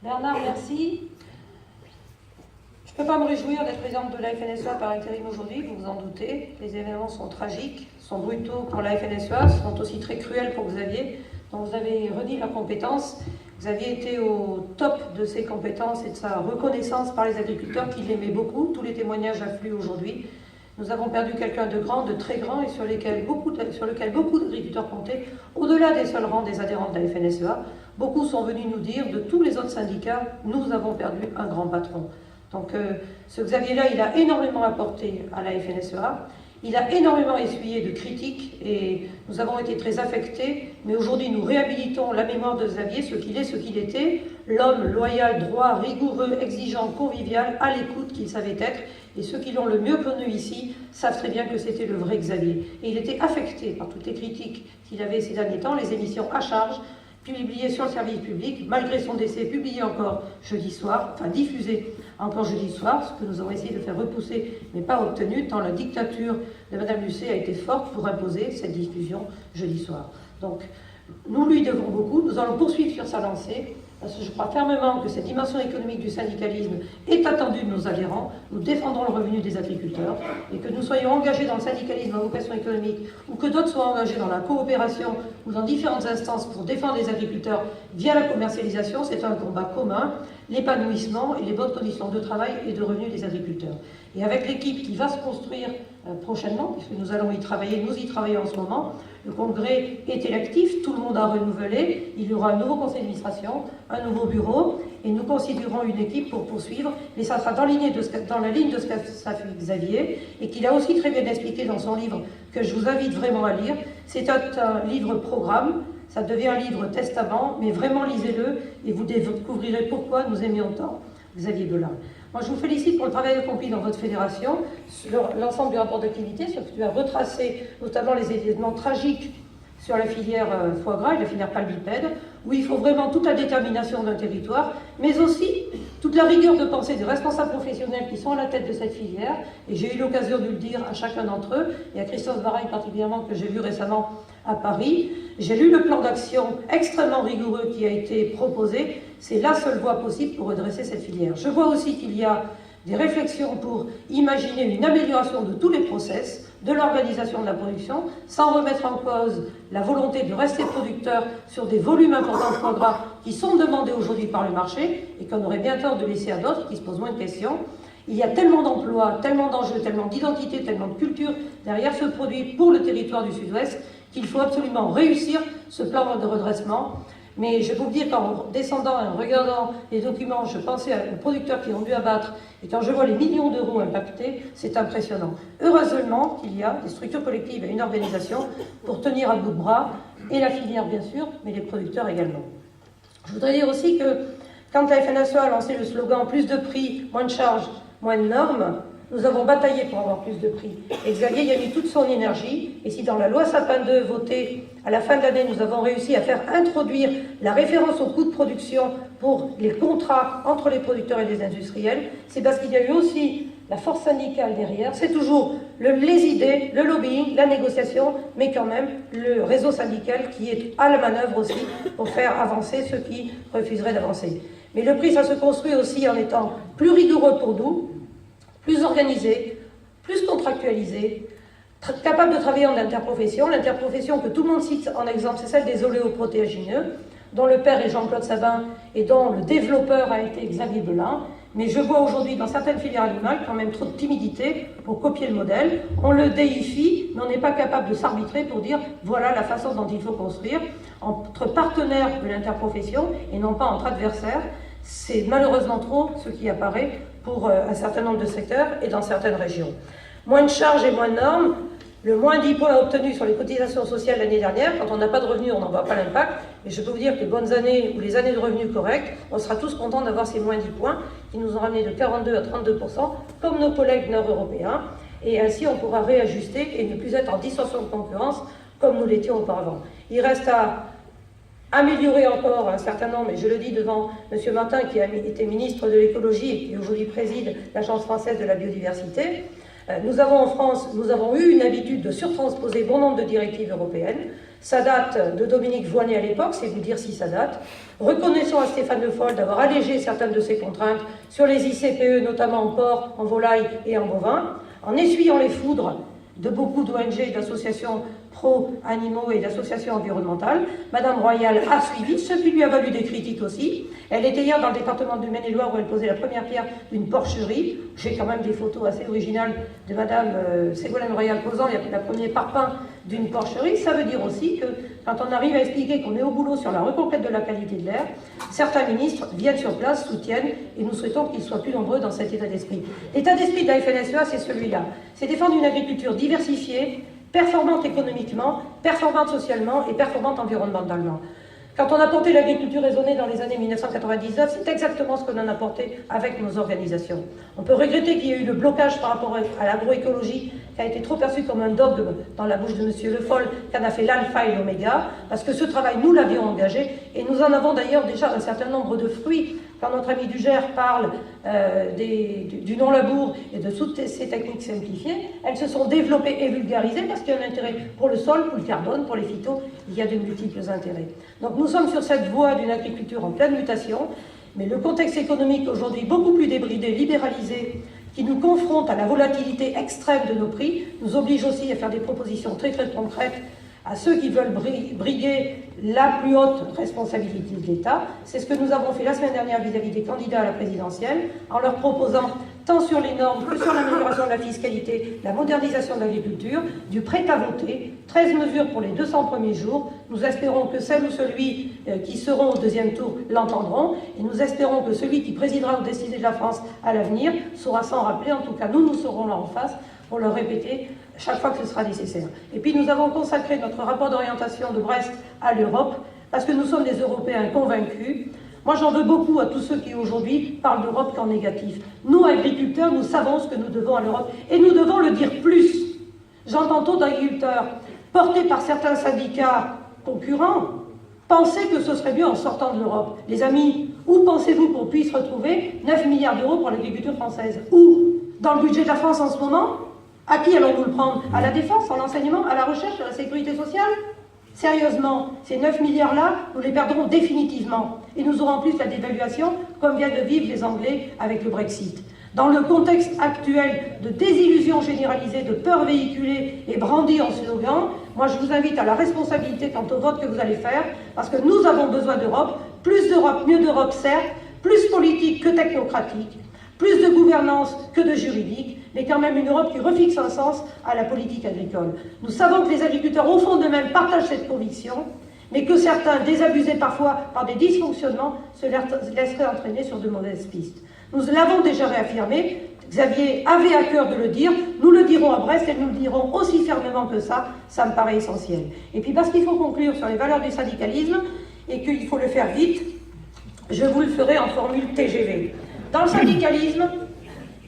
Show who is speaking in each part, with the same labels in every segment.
Speaker 1: Bernard, merci. Je ne peux pas me réjouir d'être présidente de la FNSEA par intérim aujourd'hui, vous vous en doutez. Les événements sont tragiques, sont brutaux pour la FNSEA, sont aussi très cruels pour Xavier, dont vous avez redit la compétence. Xavier était au top de ses compétences et de sa reconnaissance par les agriculteurs qui l'aimaient beaucoup. Tous les témoignages affluent aujourd'hui. Nous avons perdu quelqu'un de grand, de très grand, et sur lequel beaucoup d'agriculteurs comptaient, au-delà des seuls rangs des adhérents de la FNSEA. Beaucoup sont venus nous dire, de tous les autres syndicats, nous avons perdu un grand patron. Donc ce Xavier-là, il a énormément apporté à la FNSEA, il a énormément essuyé de critiques et nous avons été très affectés, mais aujourd'hui nous réhabilitons la mémoire de Xavier, ce qu'il est, ce qu'il était, l'homme loyal, droit, rigoureux, exigeant, convivial, à l'écoute qu'il savait être, et ceux qui l'ont le mieux connu ici savent très bien que c'était le vrai Xavier. Et il était affecté par toutes les critiques qu'il avait ces derniers temps, les émissions à charge, publié sur le service public, malgré son décès, publié encore jeudi soir, enfin diffusé encore jeudi soir, ce que nous avons essayé de faire repousser, mais pas obtenu, tant la dictature de Mme Lucet a été forte pour imposer cette diffusion jeudi soir. Donc, nous lui devons beaucoup, nous allons poursuivre sur sa lancée, parce que je crois fermement que cette dimension économique du syndicalisme est attendue de nos adhérents. Nous défendrons le revenu des agriculteurs et que nous soyons engagés dans le syndicalisme à vocation économique ou que d'autres soient engagés dans la coopération ou dans différentes instances pour défendre les agriculteurs via la commercialisation, c'est un combat commun, l'épanouissement et les bonnes conditions de travail et de revenus des agriculteurs. Et avec l'équipe qui va se construire prochainement, puisque nous allons y travailler, nous y travaillons en ce moment, le congrès est électif, tout le monde a renouvelé, il y aura un nouveau conseil d'administration, un nouveau bureau, et nous constituerons une équipe pour poursuivre, mais ça sera dans la ligne de ce qu'a fait Xavier, et qu'il a aussi très bien expliqué dans son livre, que je vous invite vraiment à lire. C'est un livre-programme, ça devient un livre testament, mais vraiment lisez-le, et vous découvrirez pourquoi nous aimions tant Xavier Belin. Moi, je vous félicite pour le travail accompli dans votre fédération, l'ensemble du rapport d'activité, ce que tu as retracé, notamment les événements tragiques sur la filière foie gras et la filière palmipède, où il faut vraiment toute la détermination d'un territoire, mais aussi toute la rigueur de pensée des responsables professionnels qui sont à la tête de cette filière, et j'ai eu l'occasion de le dire à chacun d'entre eux, et à Christophe Baraille particulièrement, que j'ai vu récemment à Paris. J'ai lu le plan d'action extrêmement rigoureux qui a été proposé, c'est la seule voie possible pour redresser cette filière. Je vois aussi qu'il y a des réflexions pour imaginer une amélioration de tous les process, de l'organisation de la production, sans remettre en cause la volonté de rester producteur sur des volumes importants de foie gras qui sont demandés aujourd'hui par le marché et qu'on aurait bien tort de laisser à d'autres qui se posent moins de questions. Il y a tellement d'emplois, tellement d'enjeux, tellement d'identité, tellement de culture derrière ce produit pour le territoire du Sud-Ouest qu'il faut absolument réussir ce plan de redressement. Mais je peux vous dire qu'en descendant et en regardant les documents, je pensais aux producteurs qui ont dû abattre, et quand je vois les millions d'euros impactés, c'est impressionnant. Heureusement qu'il y a des structures collectives et une organisation pour tenir à bout de bras, et la filière bien sûr, mais les producteurs également. Je voudrais dire aussi que quand la FNSEA a lancé le slogan « Plus de prix, moins de charges, moins de normes », nous avons bataillé pour avoir plus de prix. Et Xavier y a mis toute son énergie. Et si dans la loi Sapin 2 votée à la fin de l'année, nous avons réussi à faire introduire la référence au coût de production pour les contrats entre les producteurs et les industriels, c'est parce qu'il y a eu aussi la force syndicale derrière. C'est toujours les idées, le lobbying, la négociation, mais quand même le réseau syndical qui est à la manœuvre aussi pour faire avancer ceux qui refuseraient d'avancer. Mais le prix, ça se construit aussi en étant plus rigoureux pour nous, plus organisé, plus contractualisé, capable de travailler en interprofession. L'interprofession que tout le monde cite en exemple, c'est celle des oléoprotéagineux, dont le père est Jean-Claude Sabin et dont le développeur a été Xavier Belin. Mais je vois aujourd'hui dans certaines filières animales quand même trop de timidité pour copier le modèle. On le déifie, mais on n'est pas capable de s'arbitrer pour dire voilà la façon dont il faut construire entre partenaires de l'interprofession et non pas entre adversaires. C'est malheureusement trop ce qui apparaît pour un certain nombre de secteurs et dans certaines régions. Moins de charges et moins de normes, le moins 10 points obtenus sur les cotisations sociales l'année dernière, quand on n'a pas de revenus, on n'en voit pas l'impact, et je peux vous dire que les bonnes années ou les années de revenus corrects, on sera tous contents d'avoir ces moins 10 points qui nous ont ramené de 42 à 32%, comme nos collègues nord-européens, et ainsi on pourra réajuster et ne plus être en distorsion de concurrence comme nous l'étions auparavant. Il reste à améliorer encore un certain nombre, et je le dis devant M. Martin, qui a été ministre de l'écologie et qui aujourd'hui préside l'Agence française de la biodiversité. Nous avons en France, nous avons eu une habitude de surtransposer bon nombre de directives européennes. Ça date de Dominique Voynet à l'époque, c'est vous dire si ça date. Reconnaissons à Stéphane Le Foll d'avoir allégé certaines de ses contraintes sur les ICPE, notamment en porc, en volaille et en bovin, en essuyant les foudres de beaucoup d'ONG et d'associations pro-animaux et d'associations environnementales. Madame Royal a suivi, ce qui lui a valu des critiques aussi. Elle était hier dans le département du Maine-et-Loire où elle posait la première pierre d'une porcherie. J'ai quand même des photos assez originales de Madame Ségolène Royal posant la première parpaing d'une porcherie. Ça veut dire aussi que quand on arrive à expliquer qu'on est au boulot sur la reconquête de la qualité de l'air, certains ministres viennent sur place, soutiennent, et nous souhaitons qu'ils soient plus nombreux dans cet état d'esprit. L'état d'esprit de la FNSEA, c'est celui-là. C'est défendre une agriculture diversifiée, performante économiquement, performante socialement et performante environnementalement. Quand on a porté l'agriculture raisonnée dans les années 1999, c'est exactement ce qu'on en a porté avec nos organisations. On peut regretter qu'il y ait eu le blocage par rapport à l'agroécologie, qui a été trop perçu comme un dogme dans la bouche de M. Le Foll, qui en a fait l'alpha et l'oméga, parce que ce travail, nous l'avions engagé, et nous en avons d'ailleurs déjà un certain nombre de fruits. Quand notre ami Dugère parle du non-labour et de toutes ces techniques simplifiées, elles se sont développées et vulgarisées parce qu'il y a un intérêt pour le sol, pour le carbone, pour les phytos, il y a de multiples intérêts. Donc nous sommes sur cette voie d'une agriculture en pleine mutation, mais le contexte économique aujourd'hui beaucoup plus débridé, libéralisé, qui nous confronte à la volatilité extrême de nos prix, nous oblige aussi à faire des propositions très très concrètes à ceux qui veulent briguer la plus haute responsabilité de l'État. C'est ce que nous avons fait la semaine dernière vis-à-vis des candidats à la présidentielle, en leur proposant, tant sur les normes que sur l'amélioration de la fiscalité, la modernisation de l'agriculture, du prêt à voter, 13 mesures pour les 200 premiers jours. Nous espérons que celle ou celui qui seront au deuxième tour l'entendront, et nous espérons que celui qui présidera au Décidé de la France à l'avenir saura s'en rappeler. En tout cas, nous serons là en face pour le répéter chaque fois que ce sera nécessaire. Et puis nous avons consacré notre rapport d'orientation de Brest à l'Europe, parce que nous sommes des Européens convaincus. Moi j'en veux beaucoup à tous ceux qui aujourd'hui parlent d'Europe qu'en négatif. Nous, agriculteurs, nous savons ce que nous devons à l'Europe, et nous devons le dire plus. J'entends tôt d'agriculteurs, portés par certains syndicats concurrents, penser que ce serait mieux en sortant de l'Europe. Les amis, où pensez-vous qu'on puisse retrouver 9 milliards d'euros pour l'agriculture française? Où? Dans le budget de la France en ce moment? À qui allons-nous le prendre? À la défense, à l'enseignement, à la recherche, à la sécurité sociale? Sérieusement, ces 9 milliards-là, nous les perdrons définitivement. Et nous aurons en plus la dévaluation, comme viennent de vivre les Anglais avec le Brexit. Dans le contexte actuel de désillusion généralisée, de peur véhiculée et brandie en slogan, moi je vous invite à la responsabilité quant au vote que vous allez faire, parce que nous avons besoin d'Europe, plus d'Europe, mieux d'Europe certes, plus politique que technocratique, plus de gouvernance que de juridique, mais quand même une Europe qui refixe un sens à la politique agricole. Nous savons que les agriculteurs, au fond d'eux-mêmes, partagent cette conviction, mais que certains, désabusés parfois par des dysfonctionnements, se laisseraient entraîner sur de mauvaises pistes. Nous l'avons déjà réaffirmé, Xavier avait à cœur de le dire, nous le dirons à Brest et nous le dirons aussi fermement que ça me paraît essentiel. Et puis parce qu'il faut conclure sur les valeurs du syndicalisme et qu'il faut le faire vite, je vous le ferai en formule TGV. Dans le syndicalisme,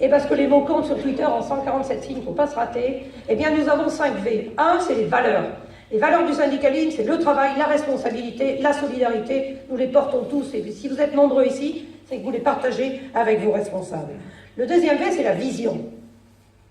Speaker 1: et parce que les mots comptent sur Twitter en 147 signes, il ne faut pas se rater, eh bien nous avons 5 V. 1, c'est les valeurs. Les valeurs du syndicalisme, c'est le travail, la responsabilité, la solidarité. Nous les portons tous, et si vous êtes nombreux ici, c'est que vous les partagez avec vos responsables. Le deuxième V, c'est la vision.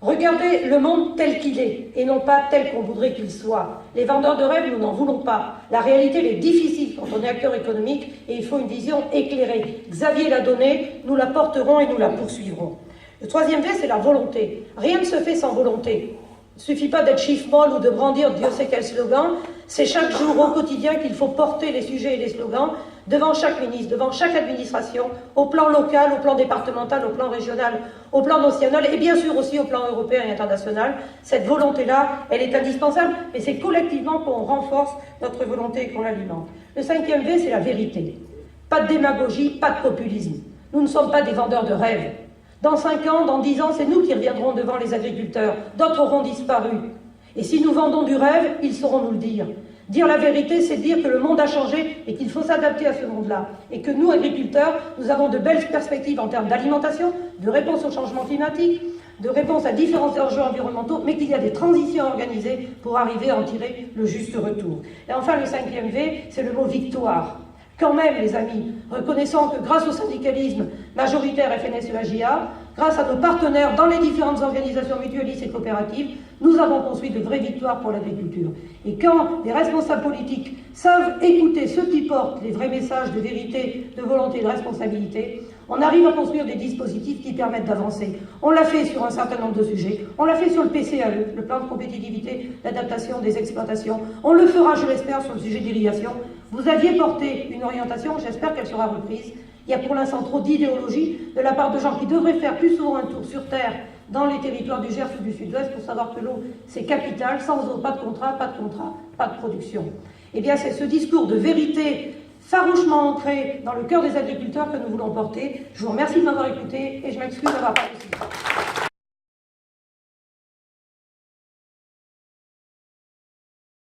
Speaker 1: Regardez le monde tel qu'il est, et non pas tel qu'on voudrait qu'il soit. Les vendeurs de rêves, nous n'en voulons pas. La réalité, elle est difficile quand on est acteur économique, et il faut une vision éclairée. Xavier l'a donnée, nous la porterons et nous la poursuivrons. Le troisième V, c'est la volonté. Rien ne se fait sans volonté. Il ne suffit pas d'être chiffre-molle ou de brandir Dieu sait quel slogan. C'est chaque jour au quotidien qu'il faut porter les sujets et les slogans devant chaque ministre, devant chaque administration, au plan local, au plan départemental, au plan régional, au plan national et bien sûr aussi au plan européen et international. Cette volonté-là, elle est indispensable, mais c'est collectivement qu'on renforce notre volonté et qu'on l'alimente. Le cinquième V, c'est la vérité. Pas de démagogie, pas de populisme. Nous ne sommes pas des vendeurs de rêves. Dans 5 ans, dans 10 ans, c'est nous qui reviendrons devant les agriculteurs. D'autres auront disparu. Et si nous vendons du rêve, ils sauront nous le dire. Dire la vérité, c'est dire que le monde a changé et qu'il faut s'adapter à ce monde-là. Et que nous, agriculteurs, nous avons de belles perspectives en termes d'alimentation, de réponse au changement climatique, de réponse à différents enjeux environnementaux, mais qu'il y a des transitions organisées pour arriver à en tirer le juste retour. Et enfin, le cinquième V, c'est le mot victoire. Quand même, les amis, reconnaissons que grâce au syndicalisme majoritaire FNSEA-JA, grâce à nos partenaires dans les différentes organisations mutualistes et coopératives, nous avons construit de vraies victoires pour l'agriculture. Et quand les responsables politiques savent écouter ceux qui portent les vrais messages de vérité, de volonté et de responsabilité, on arrive à construire des dispositifs qui permettent d'avancer. On l'a fait sur un certain nombre de sujets. On l'a fait sur le PCAE, le plan de compétitivité, d'adaptation des exploitations. On le fera, je l'espère, sur le sujet d'irrigation. Vous aviez porté une orientation, j'espère qu'elle sera reprise. Il y a pour l'instant trop d'idéologie de la part de gens qui devraient faire plus souvent un tour sur Terre dans les territoires du Gers ou du Sud-Ouest pour savoir que l'eau, c'est capital. Sans eau, pas de contrat, pas de production. Eh bien, c'est ce discours de vérité farouchement ancré dans le cœur des agriculteurs que nous voulons porter. Je vous remercie de m'avoir écouté et je m'excuse d'avoir parlé.